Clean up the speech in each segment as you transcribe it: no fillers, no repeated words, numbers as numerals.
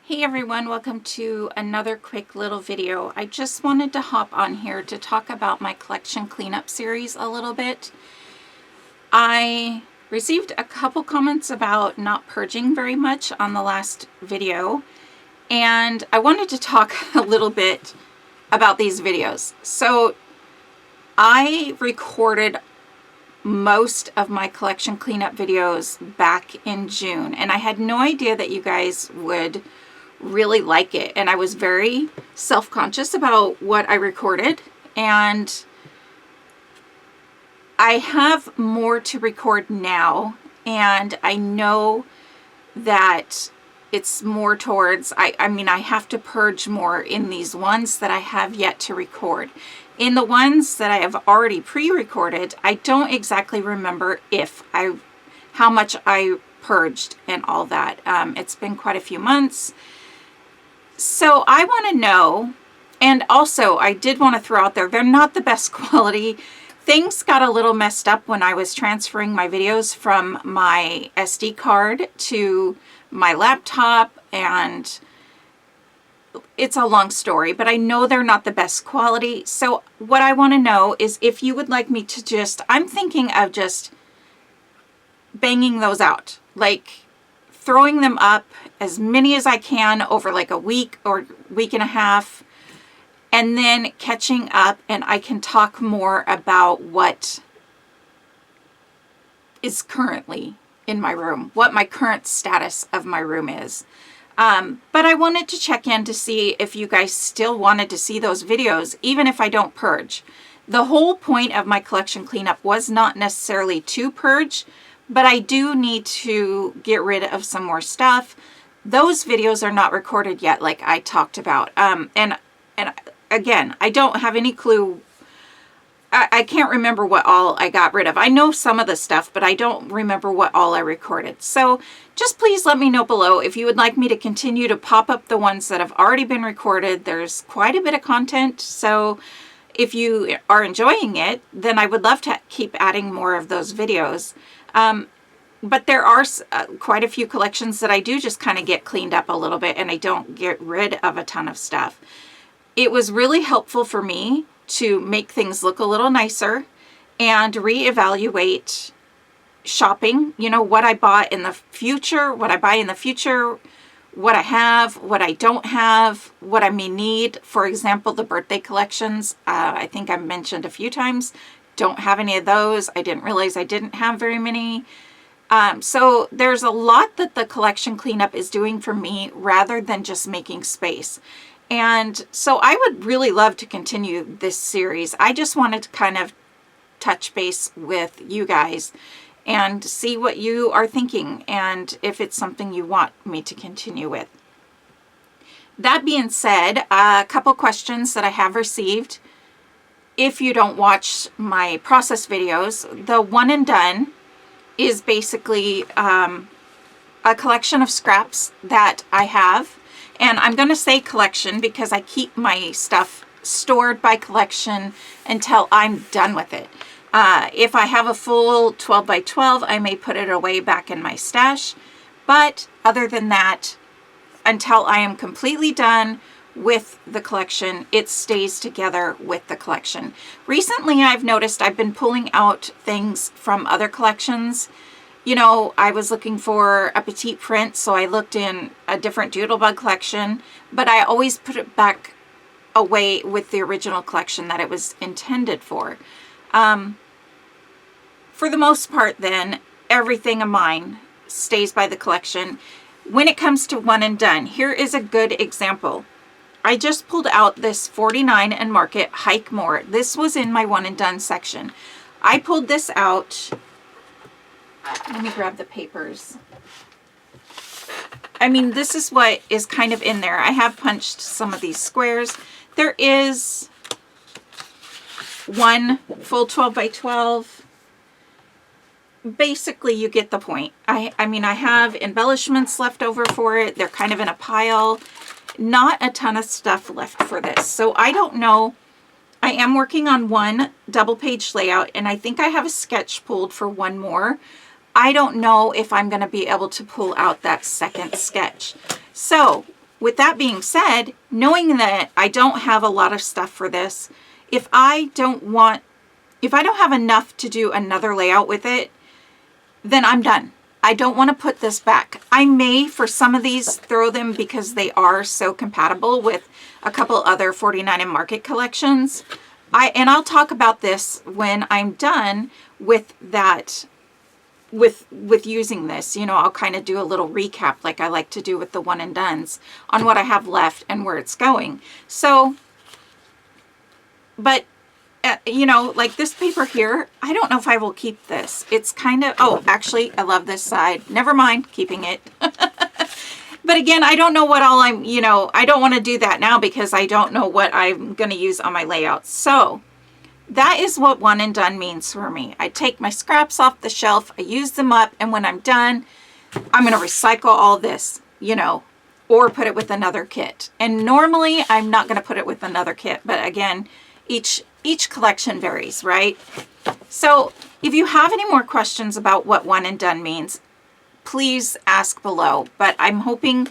Hey everyone, welcome to another quick little video. I just wanted to hop on here to talk about my collection cleanup series a little bit. I received a couple comments about not purging very much on the last video, and I wanted to talk a little bit about these videos. So I recorded most of my collection cleanup videos back in June, and I had no idea that you guys would really like it, and I was very self-conscious about what I recorded, and I have more to record now, and I know that it's more towards, I mean, I have to purge more in these ones that I have yet to record. In the ones that I have already pre-recorded, I don't exactly remember how much I purged and all that. It's been quite a few months. So I want to know, and also I did want to throw out there, they're not the best quality. Things got a little messed up when I was transferring my videos from my SD card to my laptop, and it's a long story, but I know they're not the best quality. So what I want to know is if you would like me to I'm thinking of just banging those out, like throwing them up as many as I can over like a week or week and a half, and then catching up, and I can talk more about what is currently in my room, what my current status of my room is. But I wanted to check in to see if you guys still wanted to see those videos, even if I don't purge. The whole point of my collection cleanup was not necessarily to purge, but I do need to get rid of some more stuff. Those videos are not recorded yet, like I talked about. And again, I don't have any clue. I can't remember what all I got rid of. I know some of the stuff, but I don't remember what all I recorded. So just please let me know below if you would like me to continue to pop up the ones that have already been recorded. There's quite a bit of content, so if you are enjoying it, then I would love to keep adding more of those videos. But there are quite a few collections that I do just kind of get cleaned up a little bit, and I don't get rid of a ton of stuff. It was really helpful for me to make things look a little nicer and reevaluate shopping, you know, what I bought in the future, what I buy in the future, what I have, what I don't have, what I may need. For example, the birthday collections, I think I mentioned a few times, don't have any of those. I didn't realize I didn't have very many. So there's a lot that the collection cleanup is doing for me rather than just making space. And so I would really love to continue this series. I just wanted to kind of touch base with you guys and see what you are thinking and if it's something you want me to continue with. That being said, a couple questions that I have received. If you don't watch my process videos, the one and done is basically a collection of scraps that I have. And I'm going to say collection because I keep my stuff stored by collection until I'm done with it. If I have a full 12 by 12, I may put it away back in my stash. But other than that, until I am completely done with the collection, it stays together with the collection. Recently, I've noticed I've been pulling out things from other collections. You know, I was looking for a petite print, so I looked in a different Doodlebug collection, but I always put it back away with the original collection that it was intended for. For the most part then, everything of mine stays by the collection. When it comes to one and done, here is a good example. I just pulled out this 49 and Market Hike More. This was in my one and done section. I pulled this out. Let me grab the papers. I mean, this is what is kind of in there. I have punched some of these squares. There is one full 12 by 12. Basically, you get the point. I mean, I have embellishments left over for it. They're kind of in a pile. Not a ton of stuff left for this. So I don't know. I am working on one double page layout, and I think I have a sketch pulled for one more. I don't know if I'm going to be able to pull out that second sketch. So with that being said, knowing that I don't have a lot of stuff for this, if I don't have enough to do another layout with it, then I'm done. I don't want to put this back. I may, for some of these, throw them because they are so compatible with a couple other 49 and Market collections. I'll talk about this when I'm done with that, with using this. You know, I'll kind of do a little recap like I like to do with the one and dones on what I have left and where it's going. So, but you know, like this paper here, I don't know if I will keep this. It's kind of, oh, actually, I love this side. Never mind keeping it. But again, I don't know what all I don't want to do that now because I don't know what I'm going to use on my layout. So that is what one and done means for me. I take my scraps off the shelf, I use them up, and when I'm done, I'm going to recycle all this, you know, or put it with another kit. And normally I'm not going to put it with another kit, but again, each collection varies, right? So if you have any more questions about what one and done means, please ask below. But I'm hoping,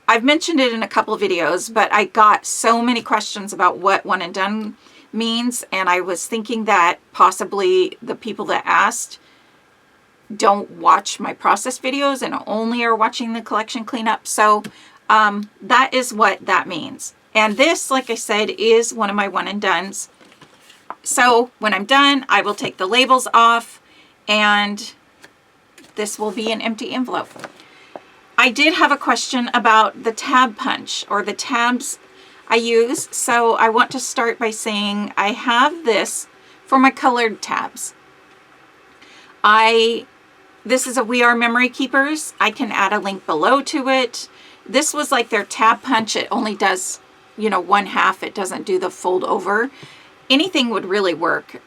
I've mentioned it in a couple of videos, but I got so many questions about what one and done means, and I was thinking that possibly the people that asked don't watch my process videos and only are watching the collection cleanup. So that is what that means. And this, like I said, is one of my one and dones. So when I'm done, I will take the labels off and this will be an empty envelope. I did have a question about the tab punch or the tabs I use. So I want to start by saying I have this for my colored tabs. This is a We Are Memory Keepers. I can add a link below to it. This was like their tab punch. It only does, you know, 1/2. It doesn't do the fold over. Anything would really work.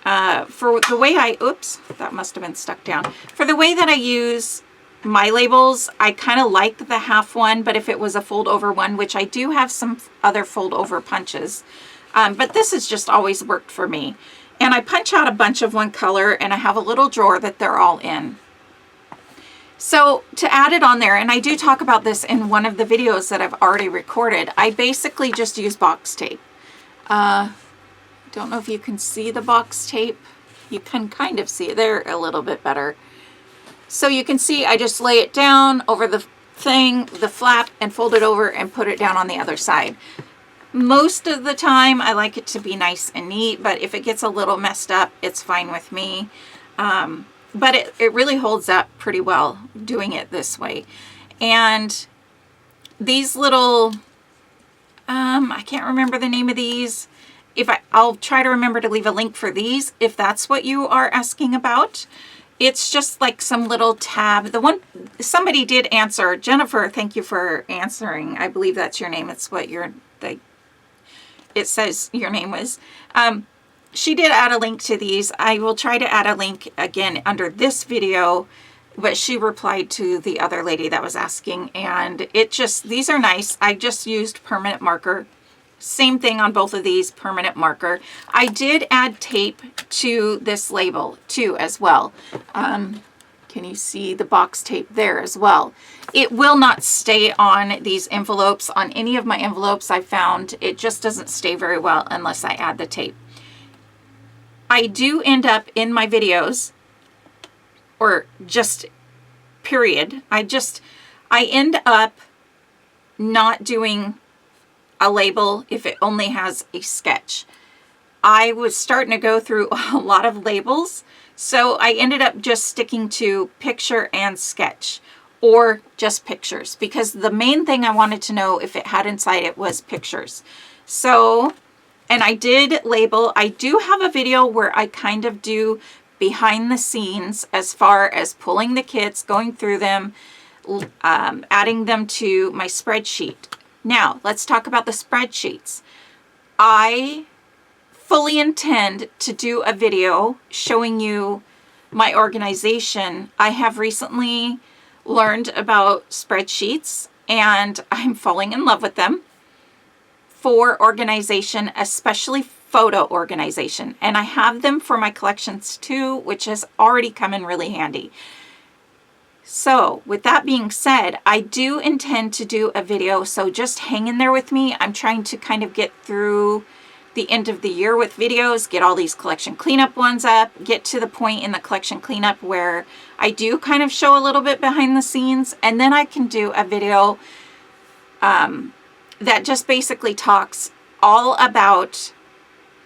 For the way oops, that must have been stuck down. For the way that I use my labels, I kind of like the 1/2 one, but if it was a fold over one, which I do have some other fold over punches, but this has just always worked for me. And I punch out a bunch of one color and I have a little drawer that they're all in. So to add it on there, and I do talk about this in one of the videos that I've already recorded, I basically just use box tape. Don't know if you can see the box tape. You can kind of see it there a little bit better. So you can see I just lay it down over the thing, the flap, and fold it over and put it down on the other side. Most of the time I like it to be nice and neat, but if it gets a little messed up, it's fine with me. But it really holds up pretty well doing it this way. And these little, I can't remember the name of these. I'll try to remember to leave a link for these if that's what you are asking about. It's just like some little tab. The one, somebody did answer, Jennifer, thank you for answering. I believe that's your name. It's what it says your name was. She did add a link to these. I will try to add a link again under this video, but she replied to the other lady that was asking, and these are nice. I just used permanent marker. Same thing on both of these, permanent marker. I did add tape to this label too as well. Can you see the box tape there as well? It will not stay on these envelopes. On any of my envelopes I found, it just doesn't stay very well unless I add the tape. I do end up in my videos, or just period, I end up not doing a label if it only has a sketch. I was starting to go through a lot of labels, so I ended up just sticking to picture and sketch, or just pictures, because the main thing I wanted to know if it had inside it was pictures. So, and I did label. I do have a video where I kind of do behind the scenes as far as pulling the kits, going through them, adding them to my spreadsheet. Now, let's talk about the spreadsheets. I fully intend to do a video showing you my organization. I have recently learned about spreadsheets and I'm falling in love with them for organization, especially photo organization. And I have them for my collections too, which has already come in really handy. So with that being said, I do intend to do a video, so just hang in there with me. I'm trying to kind of get through the end of the year with videos, get all these collection cleanup ones up, get to the point in the collection cleanup where I do kind of show a little bit behind the scenes, and then I can do a video that just basically talks all about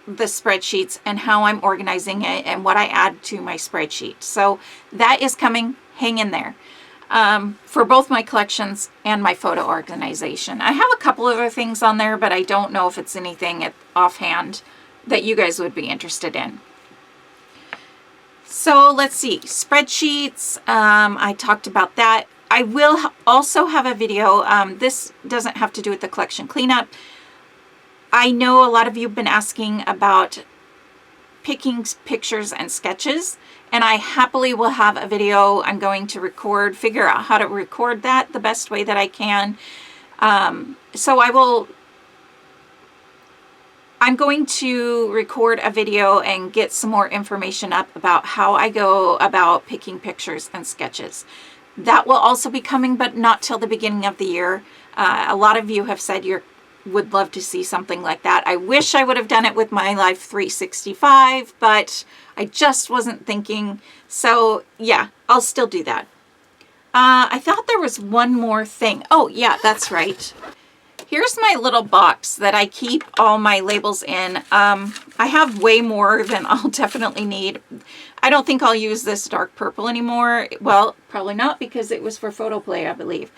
the spreadsheets and how I'm organizing it and what I add to my spreadsheet. So that is coming. Hang in there. For both my collections and my photo organization. I have a couple other things on there, but I don't know if it's anything offhand that you guys would be interested in. So let's see, spreadsheets, I talked about that. I will also have a video, this doesn't have to do with the collection cleanup. I know a lot of you have been asking about picking pictures and sketches, and I happily will have a video I'm going to record, figure out how to record that the best way that I can. So I'm going to record a video and get some more information up about how I go about picking pictures and sketches. That will also be coming, but not till the beginning of the year. A lot of you have said you would love to see something like that. I wish I would have done it with My Life 365, but I just wasn't thinking. So yeah, I'll still do that. I thought there was one more thing. Oh yeah, that's right. Here's my little box that I keep all my labels in. I have way more than I'll definitely need. I don't think I'll use this dark purple anymore. Well, probably not, because it was for photo play, I believe.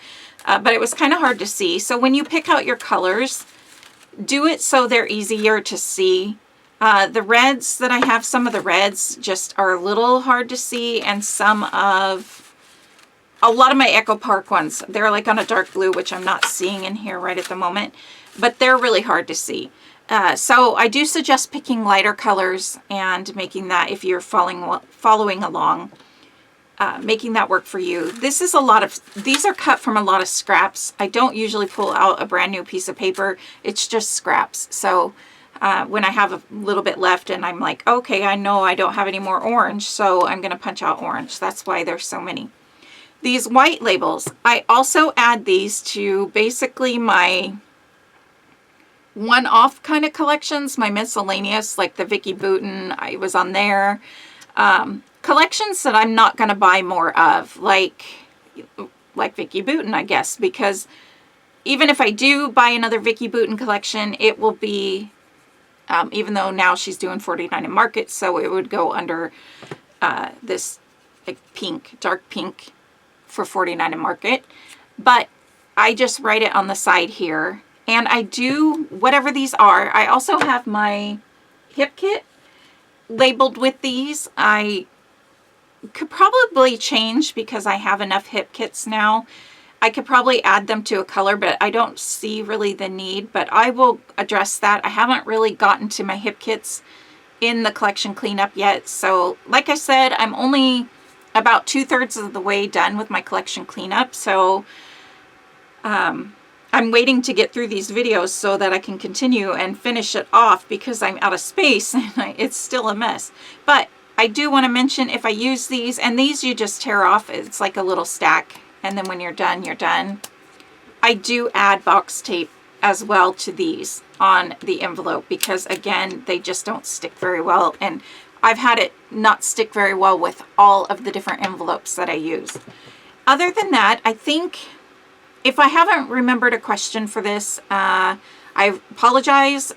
But it was kind of hard to see. So when you pick out your colors, do it so they're easier to see. The reds that I have, some of the reds just are a little hard to see, and a lot of my Echo Park ones, they're like on a dark blue, which I'm not seeing in here right at the moment, but they're really hard to see. So I do suggest picking lighter colors and making that, if you're following along, making that work for you. This is these are cut from a lot of scraps. I don't usually pull out a brand new piece of paper. It's just scraps. So when I have a little bit left and I'm like, okay, I know I don't have any more orange, so I'm going to punch out orange. That's why there's so many. These white labels, I also add these to basically my one-off kind of collections, my miscellaneous, like the Vicki Boutin, I was on there. Collections that I'm not going to buy more of, like Vicki Boutin, I guess, because even if I do buy another Vicki Boutin collection, it will be, even though now she's doing 49 in Market, so it would go under this like pink, dark pink for 49 in Market. But I just write it on the side here, and I do whatever these are. I also have my hip kit labeled with these. I could probably change, because I have enough hip kits now. I could probably add them to a color, but I don't see really the need, but I will address that. I haven't really gotten to my hip kits in the collection cleanup yet. So like I said, I'm only about 2/3 of the way done with my collection cleanup. So I'm waiting to get through these videos so that I can continue and finish it off, because I'm out of space and it's still a mess. But I do want to mention, if I use these, and these you just tear off, it's like a little stack, and then when you're done, you're done. I do add box tape as well to these on the envelope, because again, they just don't stick very well, and I've had it not stick very well with all of the different envelopes that I use. Other than that, I think, if I haven't remembered a question for this, I apologize.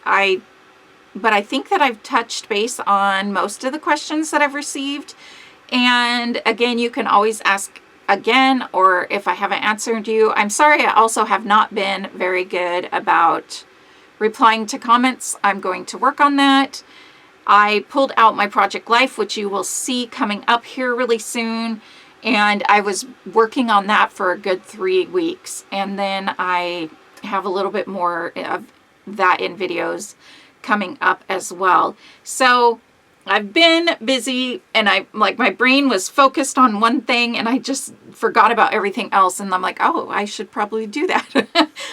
But I think that I've touched base on most of the questions that I've received. And again, you can always ask again, or if I haven't answered you, I'm sorry. I also have not been very good about replying to comments. I'm going to work on that. I pulled out my Project Life, which you will see coming up here really soon. And I was working on that for a good 3 weeks. And then I have a little bit more of that in videos coming up as well. So I've been busy, and my brain was focused on one thing, and I just forgot about everything else. And I'm like, oh, I should probably do that.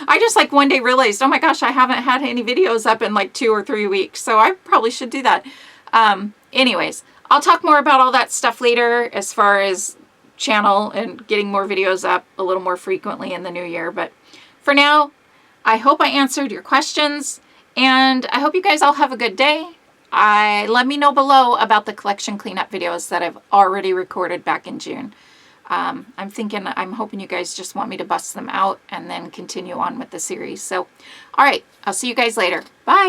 I just one day realized, oh my gosh, I haven't had any videos up in 2 or 3 weeks. So I probably should do that. Anyways, I'll talk more about all that stuff later, as far as channel and getting more videos up a little more frequently in the new year. But for now, I hope I answered your questions, and I hope you guys all have a good day. Let me know below about the collection cleanup videos that I've already recorded back in June. I'm hoping you guys just want me to bust them out and then continue on with the series. So, all right, I'll see you guys later. Bye.